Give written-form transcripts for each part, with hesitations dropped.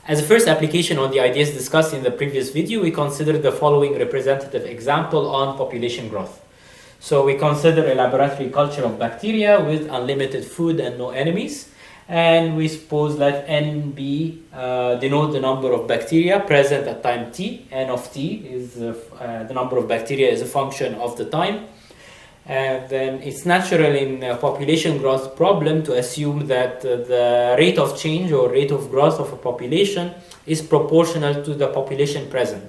As a first application on the ideas discussed in the previous video, we consider the following representative example on population growth. So we consider a laboratory culture of bacteria with unlimited food and no enemies. And we suppose let n be denote the number of bacteria present at time t. N of t is the number of bacteria is a function of the time. And then it's natural in a population growth problem to assume that the rate of change or rate of growth of a population is proportional to the population present.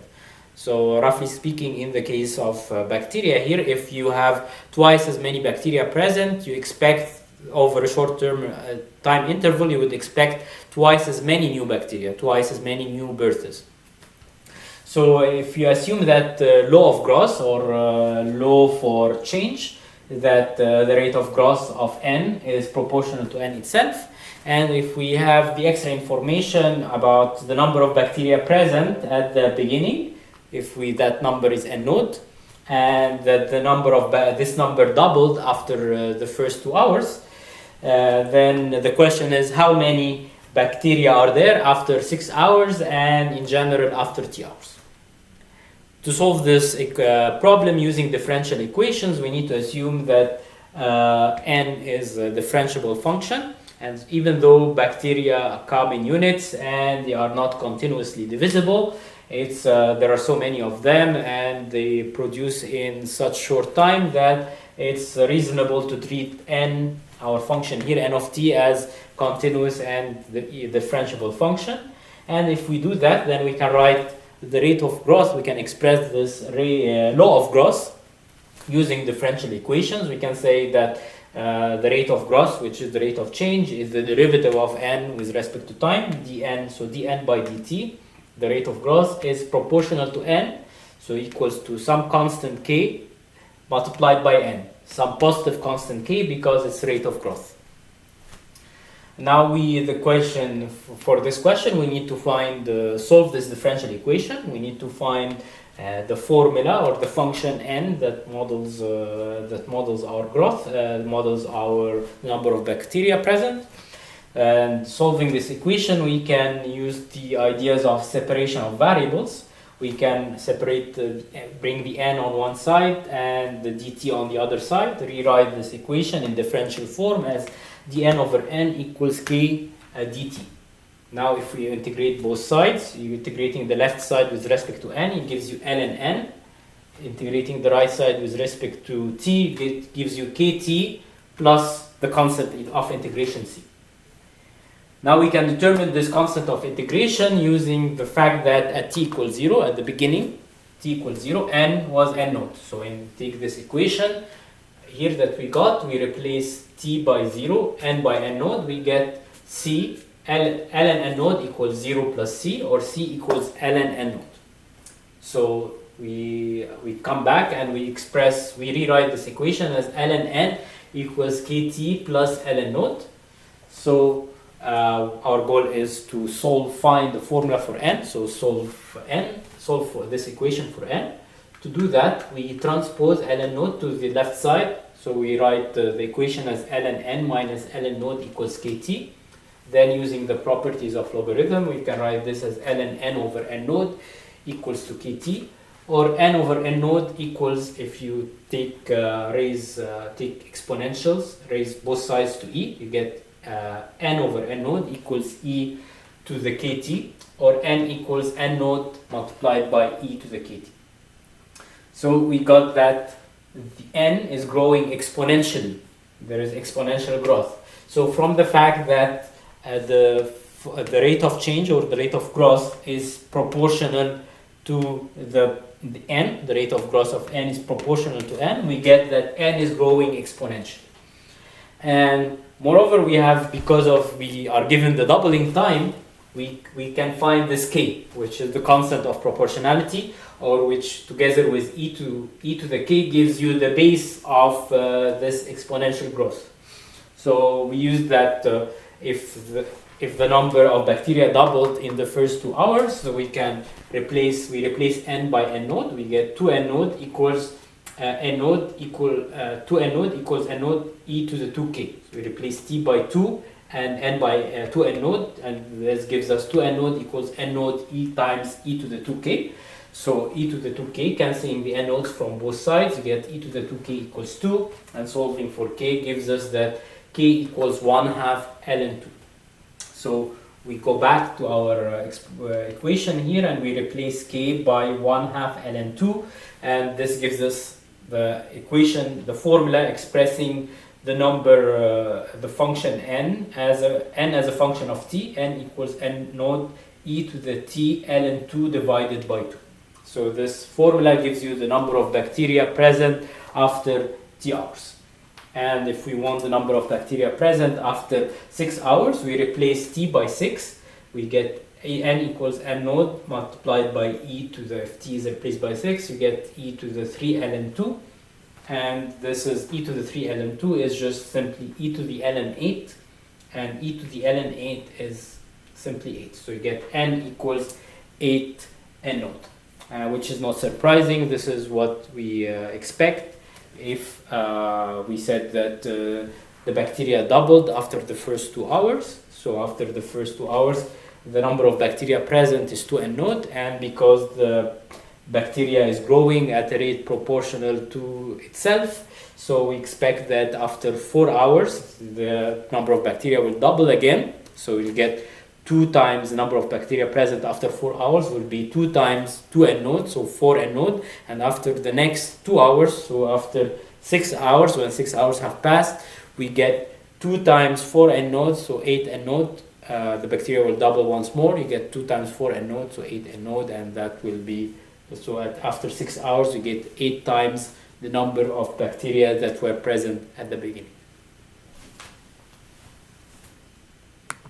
So roughly speaking, in the case of bacteria here, if you have twice as many bacteria present, you expect over a short-term time interval, you would expect twice as many new bacteria, twice as many new births. So if you assume that law of growth or law for change, that the rate of growth of n is proportional to n itself, and if we have the extra information about the number of bacteria present at the beginning, if that number is n naught, and that the number of this number doubled after the first 2 hours, then the question is how many bacteria are there after 6 hours and in general after 3 hours. To solve this problem using differential equations, we need to assume that n is a differentiable function, and even though bacteria come in units and they are not continuously divisible, there are so many of them and they produce in such short time that it's reasonable to treat n, our function here, n of t, as continuous and the differentiable function. And if we do that, then we can write the rate of growth. We can express this law of growth using differential equations. We can say that the rate of growth, which is the rate of change, is the derivative of n with respect to time, dn. So dn by dt, the rate of growth, is proportional to n, so equals to some constant k multiplied by n, some positive constant k because it's rate of growth. Now for this question, we need to solve this differential equation. We need to find the formula or the function n that models our growth, models our number of bacteria present. And solving this equation, we can use the ideas of separation of variables. We can bring the n on one side and the dt on the other side, rewrite this equation in differential form as dn over n equals k dt. Now if we integrate both sides, you're integrating the left side with respect to n, it gives you ln n. Integrating the right side with respect to t, it gives you kt plus the constant of integration c. Now we can determine this constant of integration using the fact that at t equals 0, at the beginning, t equals 0, n was n naught. So when we take this equation here that we got, we replace t by 0, n by n naught, we get c, ln n naught equals 0 plus c, or c equals ln n naught. So we come back and we rewrite this equation as ln n equals kt plus ln naught. So our goal is to find the formula for n, so solve for this equation for n. To do that, we transpose ln naught to the left side, so we write the equation as ln n minus ln naught equals kt. Then using the properties of logarithm, we can write this as ln n over n naught equals to kt, or n over n naught equals, if you take exponentials, raise both sides to e, you get n over n naught equals e to the kt, or n equals n naught multiplied by e to the kt. So we got that the n is growing exponentially. There is exponential growth. So from the fact that the rate of change or the rate of growth is proportional to the n, the rate of growth of n is proportional to n, we get that n is growing exponentially. And moreover, because we are given the doubling time, we can find this k, which is the constant of proportionality, or which together with e to the k gives you the base of this exponential growth. So we use that if the number of bacteria doubled in the first 2 hours, so we replace n by n naught, we get 2n naught equals n naught equals n naught e to the 2k. So we replace t by 2 and n by 2n node, and this gives us 2n node equals n node e times e to the 2k. So e to the 2k, cancelling the n nodes from both sides, you get e to the 2k equals 2, and solving for k gives us that k equals 1/2 ln 2. So we go back to our equation here and we replace k by 1/2 ln 2, and this gives us the equation, the formula expressing the number, the function n as a function of t, n equals n node e to the t ln 2 divided by 2. So this formula gives you the number of bacteria present after t hours. And if we want the number of bacteria present after 6 hours, we replace t by 6. We get n equals n node multiplied by e to the, if t is replaced by 6, you get e to the 3 ln 2. And this is e to the 3 ln 2 is just simply e to the ln 8. And e to the ln 8 is simply 8. So you get n equals 8 n node. Which is not surprising. This is what we expect if we said that the bacteria doubled after the first 2 hours. So after the first 2 hours, the number of bacteria present is 2n node, and because the bacteria is growing at a rate proportional to itself, so we expect that after 4 hours, the number of bacteria will double again. So we'll get 2 times the number of bacteria present after 4 hours will be 2 times 2n node, so 4n node. And after the next 2 hours, so after 6 hours, when 6 hours have passed, we get 2 times 4n node, so 8n node. The bacteria will double once more. You get 2 times 4n node, so 8n node, and that will be, so after 6 hours, you get 8 times the number of bacteria that were present at the beginning.